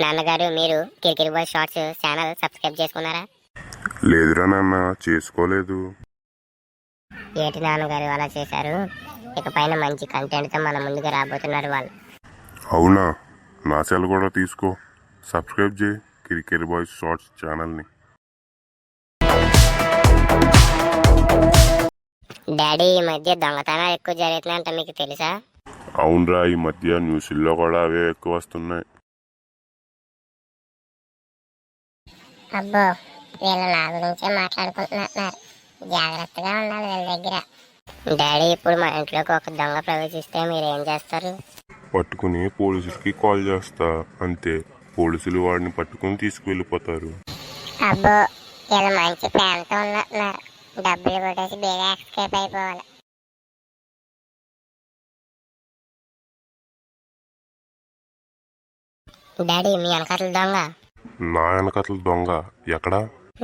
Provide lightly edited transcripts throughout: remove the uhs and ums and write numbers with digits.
నాన్నగారు మీరు కిరికిరి బాయ్ షార్ట్స్ ఛానల్ సబ్స్క్రైబ్ చేసుకున్నారా? లేదురా నాన్న, చేసుకోలేదు. ఏంటి నాన్నగారు అలా చేశారు? ఇకపైన మంచి కంటెంట్తో మన ముందుకు రాబోతున్నారు వాళ్ళు. అవునా? నా సెల్ కూడా తీసుకో, సబ్స్క్రైబ్ చేయి కిరికిరి బాయ్ షార్ట్స్ ఛానల్ని. డాడీ, ఈ మధ్య దొంగతనాలు ఎక్కువ జరుగుతున్నాయంట, మీకు తెలుసా? అవునరా, ఈ మధ్య న్యూస్లో కూడా అవే ఎక్కువ వస్తున్నాయి. అబ్బో, వీళ్ళు నా గురించే మాట్లాడుకుంటున్నారు. జాగ్రత్తగా ఉండాలి వీళ్ళ దగ్గర. డాడీ, ఇప్పుడు మా ఇంట్లోకి ఒక దొంగ ప్రవేశిస్తే మీరు ఏం చేస్తారు? పట్టుకుని పోలీసులకి కాల్ చేస్తా, అంతే. పోలీసులు వాడిని పట్టుకుని తీసుకువెళ్ళిపోతారు. అబ్బో, వీళ్ళు మంచి ప్లాన్తో ఉన్నట్టున్నారు. డబ్బులు కొట్టేసి బేగా ఎస్కేప్ అయిపోవాలి. డాడీ, మీ వెనకాతల దొంగ. నా వెనకతల దొంగ ఎక్కడా?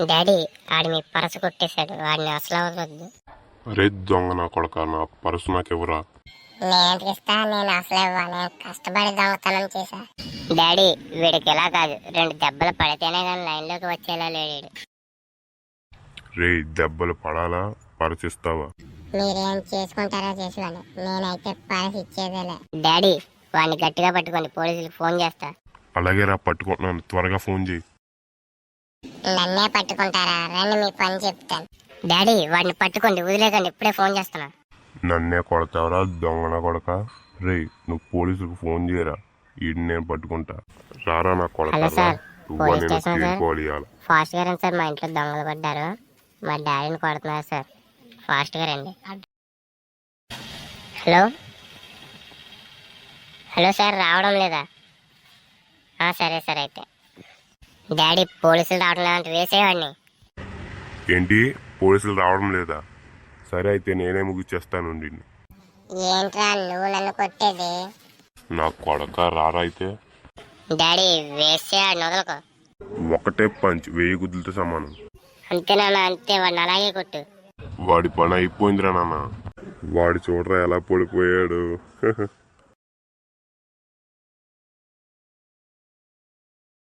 డాడీ, ఆడి మీ పరస కొట్టేశాడు, వాడిని అసలు అవ్వద్దు. అరే దొంగ నా కొడక, నా పర్సు నాకెవరా? నేను ఇస్తా, నేను అసలు ఇవ్వాలి. కష్టపడి దొంగతనం చేశా. డాడీ, వీడికి ఎలా కాదు, 2 దెబ్బలు పడితేనే కానీ లైన్లోకి వచ్చేలా లేడు. రే, దెబ్బలు పడాలా? పర్సు ఇస్తావా? మీరేం చేసుకుంటారో చేసుకోండి, నేనైతే పరస ఇచ్చేదేలే. డాడీ, వాడిని గట్టిగా పట్టుకోండి, పోలీసులకు ఫోన్ చేస్తా. అలాగే రా, పట్టుకుంటున్నాను, త్వరగా ఫోన్ చేయి. నన్నే పట్టుకుంటారా? రండి, మీ పని చెప్తాను. డాడీ, వాడిని పట్టుకోండి, వదిలేకండి, ఇప్పుడే ఫోన్ చేస్తున్నా. నన్నే కొడతావరా దొంగన కొడక? రే, నువ్వు పోలీసులకు ఫోన్ చేయరా, ఈడిని నేను పట్టుకుంటా. రారా నా కొడక, హలో సార్, పోలీస్ నేను స్టేషన్ సార్. తీసుకోవాలి. ఫాస్ట్గా రండి సార్, మా ఇంట్లో దొంగలు పడ్డారు, మా డాడీని కొడుతున్నారు సార్, ఫాస్ట్గా రండి. హలో హలో సార్, రావడం లేదా? సరే సార్, అయితే డాడీ, పోలీసులు రావడం లేదంటే వేసేవాడిని. ఏంటి, పోలీసులు రావడం లేదా? సరే అయితే నేనే ముగిచ్చేస్తాను. ఏంట్రా నువ్వు నన్ను కొట్టేది? నా కొడక, రారా అయితే. డాడీ, వేసేవాడిని వదలకు. ఒకటే పంచ్, 1000 గుద్దులతో సమానం. అంతేనా? అంతే, వాడిని అలాగే కొట్టు. వాడి పని అయిపోయిందిరా నాన్న. వాడు చూడరా ఎలా పడిపోయాడు.